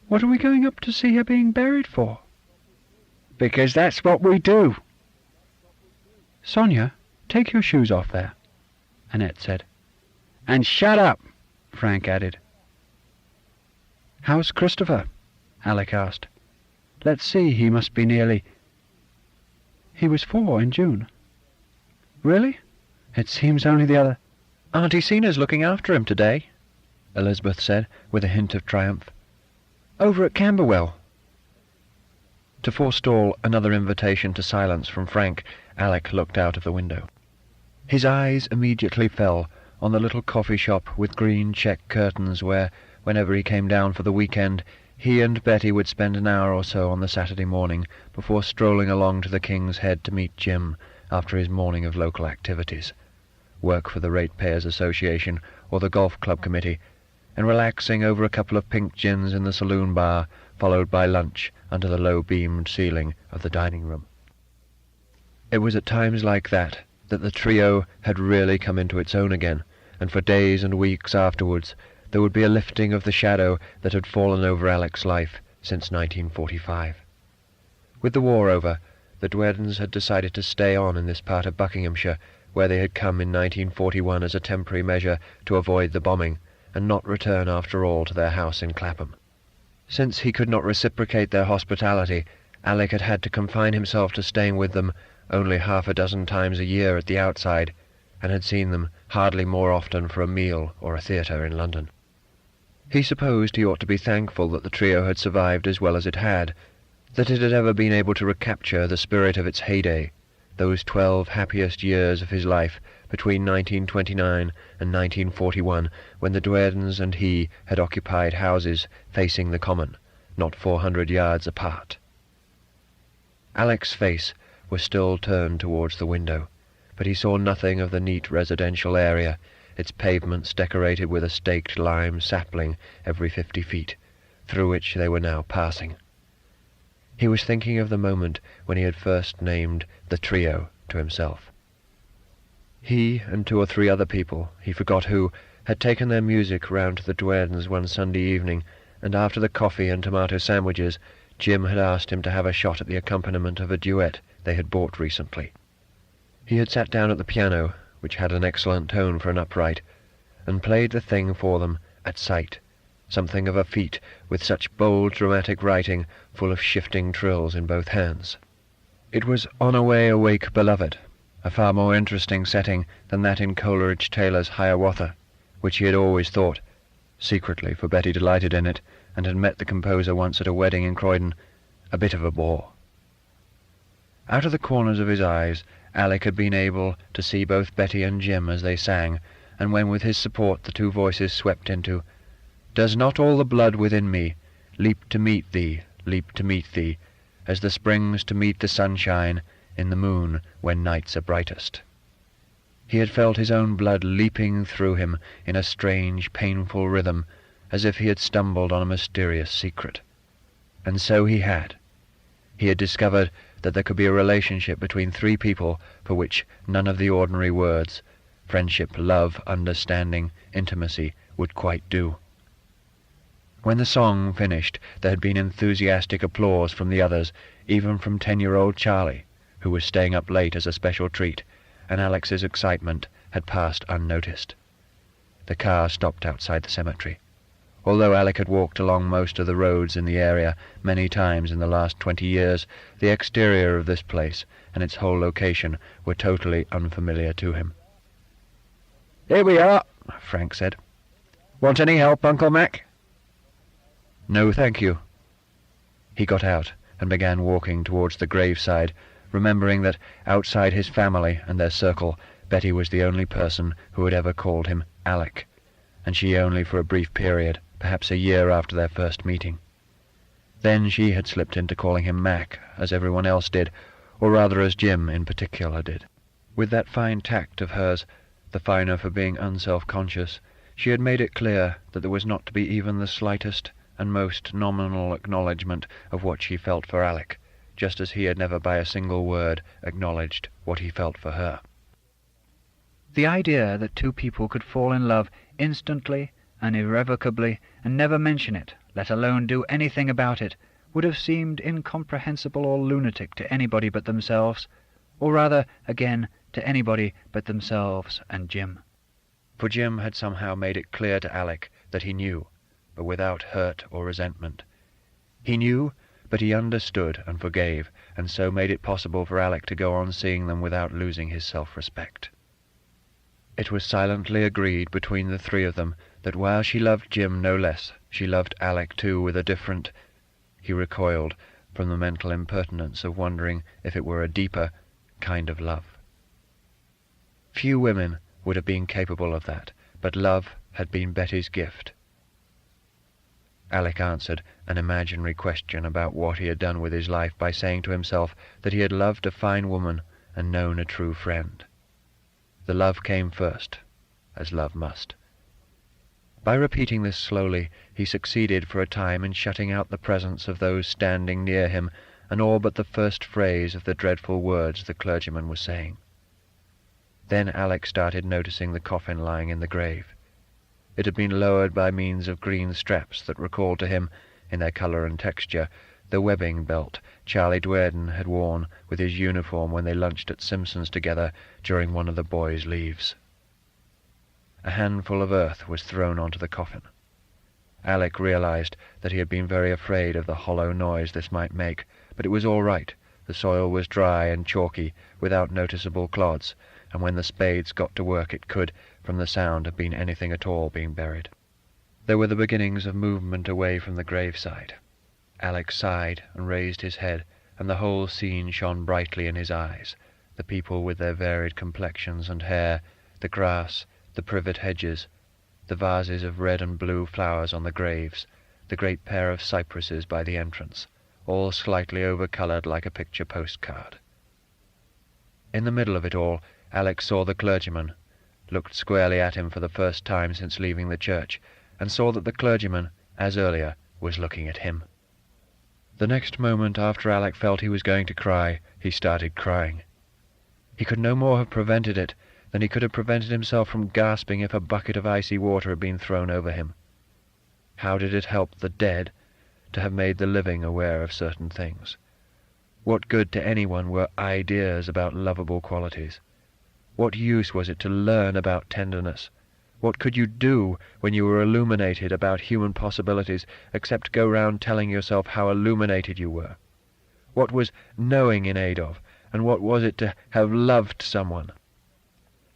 "What are we going up to see her being buried for?" "Because that's what we do." "Sonia, take your shoes off there," Annette said. "And shut up," Frank added. "How's Christopher?" Alec asked. "Let's see, he must be nearly—" "He was 4 in June." "Really? It seems only the other—" "Auntie Cena's looking after him today," Elizabeth said, with a hint of triumph. "Over at Camberwell." To forestall another invitation to silence from Frank, Alec looked out of the window. His eyes immediately fell on the little coffee shop with green check curtains where, whenever he came down for the weekend, he and Betty would spend an hour or so on the Saturday morning before strolling along to the King's Head to meet Jim after his morning of local activities, work for the Ratepayers Association or the Golf Club Committee, and relaxing over a couple of pink gins in the saloon bar, followed by lunch under the low-beamed ceiling of the dining room. It was at times like that the trio had really come into its own again, and for days and weeks afterwards there would be a lifting of the shadow that had fallen over Alec's life since 1945. With the war over, the Dwerdens had decided to stay on in this part of Buckinghamshire, where they had come in 1941 as a temporary measure to avoid the bombing, and not return after all to their house in Clapham. Since he could not reciprocate their hospitality, Alec had had to confine himself to staying with them only 6 times a year at the outside, and had seen them hardly more often for a meal or a theatre in London. He supposed he ought to be thankful that the trio had survived as well as it had, that it had ever been able to recapture the spirit of its heyday, those 12 happiest years of his life between 1929 and 1941, when the Dwerdens and he had occupied houses facing the common, not 400 yards apart. Alec's face was still turned towards the window, but he saw nothing of the neat residential area, its pavements decorated with a staked lime sapling every 50 feet, through which they were now passing. He was thinking of the moment when he had first named the trio to himself. He and 2 or 3 other people, he forgot who, had taken their music round to the Duernes one Sunday evening, and after the coffee and tomato sandwiches, Jim had asked him to have a shot at the accompaniment of a duet they had bought recently. He had sat down at the piano, which had an excellent tone for an upright, and played the thing for them at sight, something of a feat, with such bold dramatic writing full of shifting trills in both hands. It was On Away Awake Beloved, a far more interesting setting than that in Coleridge Taylor's Hiawatha, which he had always thought, secretly, for Betty delighted in it, and had met the composer once at a wedding in Croydon, a bit of a bore. Out of the corners of his eyes, Alec had been able to see both Betty and Jim as they sang, and when with his support the two voices swept into "Does not all the blood within me leap to meet thee, as the springs to meet the sunshine in the moon when nights are brightest?" He had felt his own blood leaping through him in a strange, painful rhythm, as if he had stumbled on a mysterious secret. And so he had. He had discovered that there could be a relationship between three people for which none of the ordinary words, friendship, love, understanding, intimacy, would quite do. When the song finished, there had been enthusiastic applause from the others, even from 10-year-old Charlie, who was staying up late as a special treat, and Alex's excitement had passed unnoticed. The car stopped outside the cemetery. Although Alec had walked along most of the roads in the area many times in the last 20 years, the exterior of this place and its whole location were totally unfamiliar to him. "Here we are," Frank said. "Want any help, Uncle Mac?" "No, thank you." He got out and began walking towards the graveside, remembering that outside his family and their circle, Betty was the only person who had ever called him Alec, and she only for a brief period, perhaps a year after their first meeting. Then she had slipped into calling him Mac, as everyone else did, or rather as Jim in particular did. With that fine tact of hers, the finer for being unself-conscious, she had made it clear that there was not to be even the slightest and most nominal acknowledgment of what she felt for Alec, just as he had never by a single word acknowledged what he felt for her. The idea that two people could fall in love instantly and irrevocably and never mention it, let alone do anything about it, would have seemed incomprehensible or lunatic to anybody but themselves, or rather, again, to anybody but themselves and Jim. For Jim had somehow made it clear to Alec that he knew, but without hurt or resentment. He knew, but he understood and forgave, and so made it possible for Alec to go on seeing them without losing his self-respect. It was silently agreed between the three of them that while she loved Jim no less, she loved Alec too with a different— he recoiled from the mental impertinence of wondering if it were a deeper kind of love. Few women would have been capable of that, but love had been Betty's gift. Alec answered an imaginary question about what he had done with his life by saying to himself that he had loved a fine woman and known a true friend. The love came first, as love must. By repeating this slowly, he succeeded for a time in shutting out the presence of those standing near him and all but the first phrase of the dreadful words the clergyman was saying. Then Alec started noticing the coffin lying in the grave. It had been lowered by means of green straps that recalled to him, in their colour and texture, the webbing belt Charlie Duerden had worn with his uniform when they lunched at Simpson's together during one of the boys' leaves. A handful of earth was thrown onto the coffin. Alec realized that he had been very afraid of the hollow noise this might make, but it was all right. The soil was dry and chalky, without noticeable clods, and when the spades got to work it could, from the sound, have been anything at all being buried. There were the beginnings of movement away from the graveside. Alec sighed and raised his head, and the whole scene shone brightly in his eyes, the people with their varied complexions and hair, the grass, the privet hedges, the vases of red and blue flowers on the graves, the great pair of cypresses by the entrance, all slightly over-coloured like a picture postcard. In the middle of it all, Alec saw the clergyman, looked squarely at him for the first time since leaving the church, and saw that the clergyman, as earlier, was looking at him. The next moment after Alec felt he was going to cry, he started crying. He could no more have prevented it then he could have prevented himself from gasping if a bucket of icy water had been thrown over him. How did it help the dead to have made the living aware of certain things? What good to anyone were ideas about lovable qualities? What use was it to learn about tenderness? What could you do when you were illuminated about human possibilities except go round telling yourself how illuminated you were? What was knowing in aid of, and what was it to have loved someone?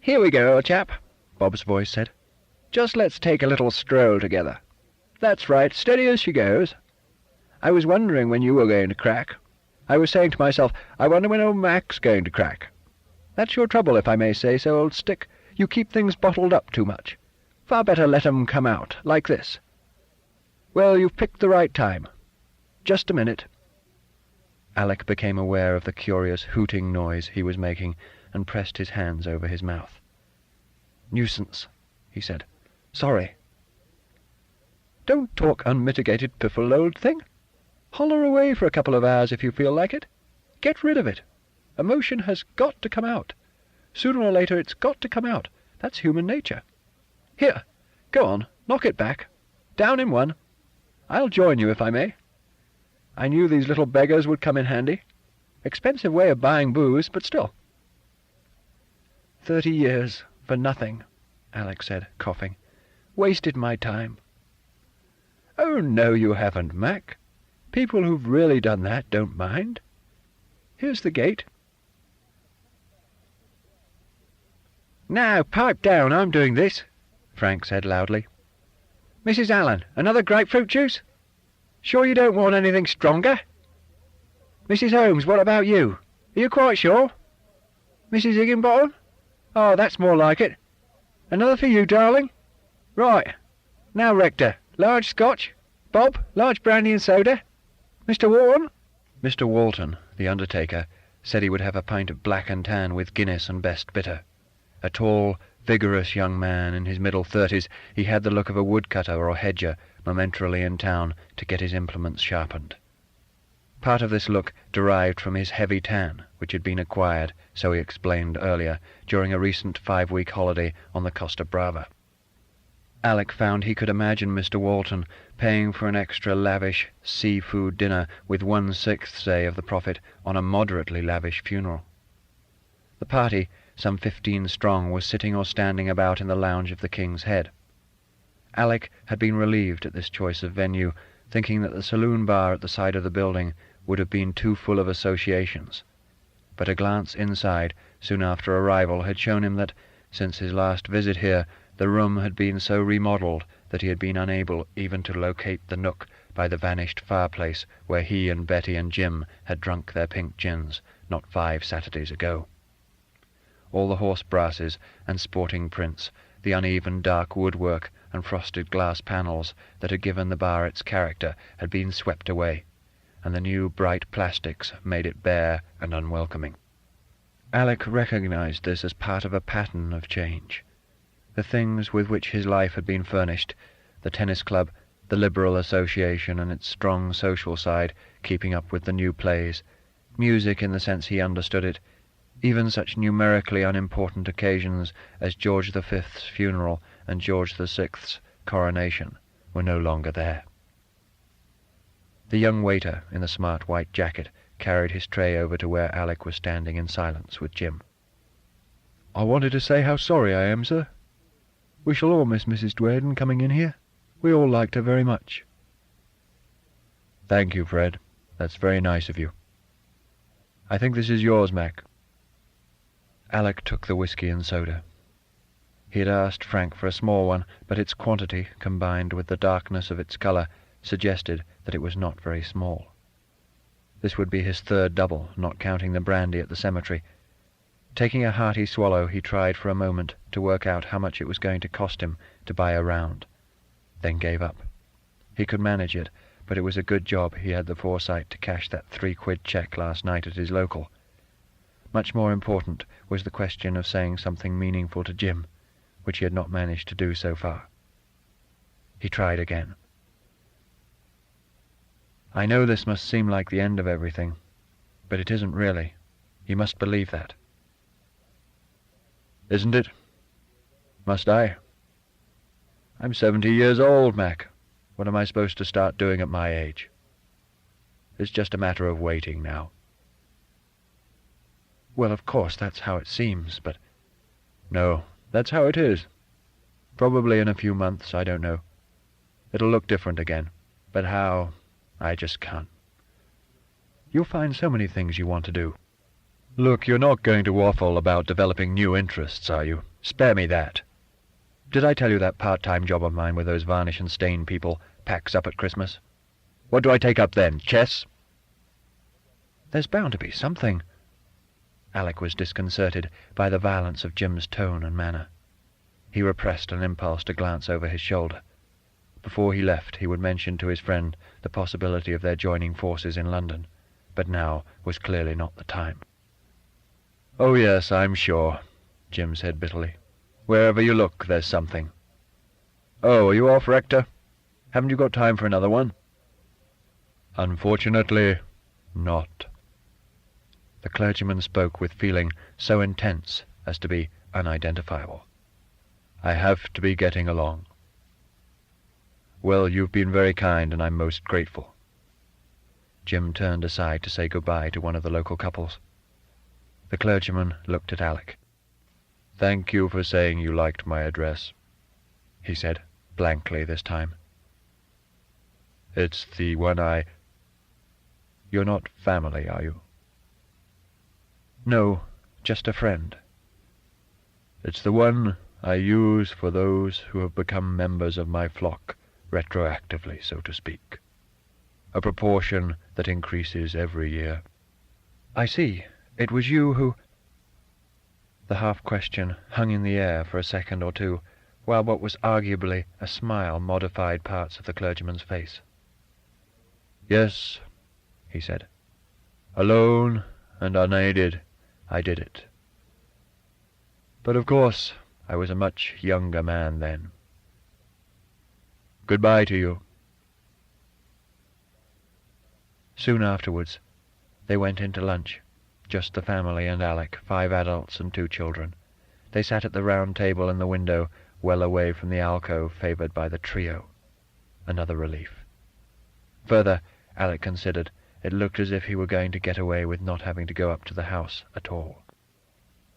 "Here we go, old chap," Bob's voice said. "Just let's take a little stroll together. That's right, steady as she goes. I was wondering when you were going to crack. I was saying to myself, I wonder when old Mac's going to crack. That's your trouble, if I may say so, old stick. You keep things bottled up too much. Far better let 'em come out, like this. Well, you've picked the right time. Just a minute." Alec became aware of the curious hooting noise he was making and pressed his hands over his mouth. "Nuisance," he said. "Sorry." "Don't talk unmitigated piffle, old thing. Holler away for a couple of hours if you feel like it. Get rid of it. Emotion has got to come out. Sooner or later it's got to come out. That's human nature. Here, go on, knock it back. Down in one. I'll join you if I may. I knew these little beggars would come in handy. Expensive way of buying booze, but still." 30 years for nothing," Alec said, coughing. "Wasted my time." "Oh, no, you haven't, Mac. People who've really done that don't mind. Here's the gate." "Now, pipe down, I'm doing this," Frank said loudly. "Mrs. Allen, another grapefruit juice? Sure you don't want anything stronger? Mrs. Holmes, what about you? Are you quite sure? Mrs. Higginbottom? Oh, that's more like it. Another for you, darling? Right. Now, Rector, large scotch. Bob, large brandy and soda. Mr. Wharton?" Mr. Walton, the undertaker, said he would have a pint of black and tan with Guinness and best bitter. A tall, vigorous young man in his middle 30s, he had the look of a woodcutter or hedger momentarily in town to get his implements sharpened. Part of this look derived from his heavy tan, which had been acquired, so he explained earlier, during a recent 5-week holiday on the Costa Brava. Alec found he could imagine Mr. Walton paying for an extra lavish seafood dinner with 1/6, say, of the profit on a moderately lavish funeral. The party, some 15 strong, was sitting or standing about in the lounge of the King's Head. Alec had been relieved at this choice of venue, thinking that the saloon bar at the side of the building would have been too full of associations. But a glance inside, soon after arrival, had shown him that, since his last visit here, the room had been so remodelled that he had been unable even to locate the nook by the vanished fireplace where he and Betty and Jim had drunk their pink gins not 5 Saturdays ago. All the horse brasses and sporting prints, the uneven dark woodwork and frosted glass panels that had given the bar its character had been swept away, and the new bright plastics made it bare and unwelcoming. Alec recognized this as part of a pattern of change. The things with which his life had been furnished, the tennis club, the Liberal Association and its strong social side keeping up with the new plays, music in the sense he understood it, even such numerically unimportant occasions as George V's funeral and George VI's coronation, were no longer there. The young waiter in the smart white jacket carried his tray over to where Alec was standing in silence with Jim. "I wanted to say how sorry I am, sir. We shall all miss Mrs. Dwayden coming in here. We all liked her very much." "Thank you, Fred. That's very nice of you. I think this is yours, Mac." Alec took the whisky and soda. He had asked Frank for a small one, but its quantity, combined with the darkness of its colour, suggested that it was not very small. This would be his 3rd double, not counting the brandy at the cemetery. Taking a hearty swallow, he tried for a moment to work out how much it was going to cost him to buy a round, then gave up. He could manage it, but it was a good job he had the foresight to cash that 3-quid cheque last night at his local. Much more important was the question of saying something meaningful to Jim, which he had not managed to do so far. He tried again. "I know this must seem like the end of everything, but it isn't really. You must believe that." Isn't it? Must I? I'm 70 years old, Mac. What am I supposed to start doing at my age? It's just a matter of waiting now. Well, of course, that's how it seems, but... No, that's how it is. Probably in a few months, I don't know. It'll look different again. But how? I just can't. You'll find so many things you want to do. Look, you're not going to waffle about developing new interests, are you? Spare me that. Did I tell you that part-time job of mine with those varnish and stain people packs up at Christmas? What do I take up then? Chess? There's bound to be something. Alec was disconcerted by the violence of Jim's tone and manner. He repressed an impulse to glance over his shoulder. Before he left, he would mention to his friend the possibility of their joining forces in London, but now was clearly not the time. "Oh yes, I'm sure," Jim said bitterly. "Wherever you look, there's something. Oh, are you off, Rector? Haven't you got time for another one?" "Unfortunately, not." The clergyman spoke with feeling so intense as to be unidentifiable. "I have to be getting along." "Well, you've been very kind, and I'm most grateful." Jim turned aside to say goodbye to one of the local couples. The clergyman looked at Alec. "Thank you for saying you liked my address," he said, blankly this time. "It's the one You're not family, are you?" "No, just a friend." "It's the one I use for those who have become members of my flock, retroactively, so to speak. A proportion that increases every year." "I see. It was you who—" The half-question hung in the air for a second or two, while what was arguably a smile modified parts of the clergyman's face. "Yes," he said. "Alone and unaided, I did it. But of course I was a much younger man then. Goodbye to you." Soon afterwards, they went into lunch. Just the family and Alec, 5 adults and 2 children. They sat at the round table in the window, well away from the alcove favoured by the trio. Another relief. Further, Alec considered, it looked as if he were going to get away with not having to go up to the house at all.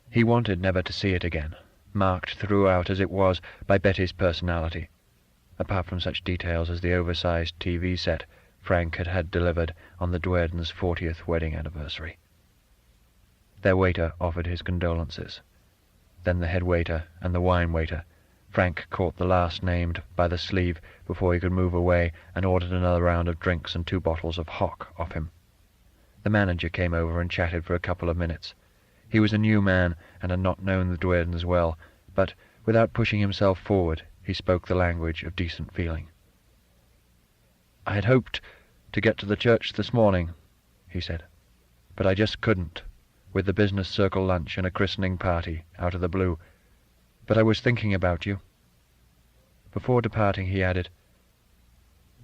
He wanted never to see it again, marked throughout as it was by Betty's personality, apart from such details as the oversized TV set Frank had delivered on the Dwerdens' 40th wedding anniversary. Their waiter offered his condolences. Then the head waiter and the wine waiter. Frank caught the last named by the sleeve before he could move away and ordered another round of drinks and 2 bottles of hock off him. The manager came over and chatted for a couple of minutes. He was a new man and had not known the Dwerdens well, but without pushing himself forward, he spoke the language of decent feeling. "I had hoped to get to the church this morning," he said, "but I just couldn't, with the business circle lunch and a christening party out of the blue. But I was thinking about you." Before departing, he added,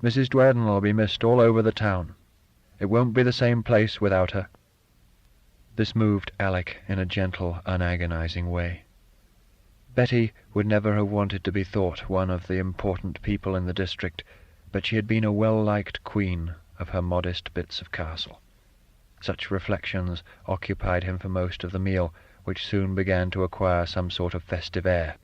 "Mrs. Dwerden will be missed all over the town. It won't be the same place without her." This moved Alec in a gentle, unagonizing way. Betty would never have wanted to be thought one of the important people in the district, but she had been a well-liked queen of her modest bits of castle. Such reflections occupied him for most of the meal, which soon began to acquire some sort of festive air.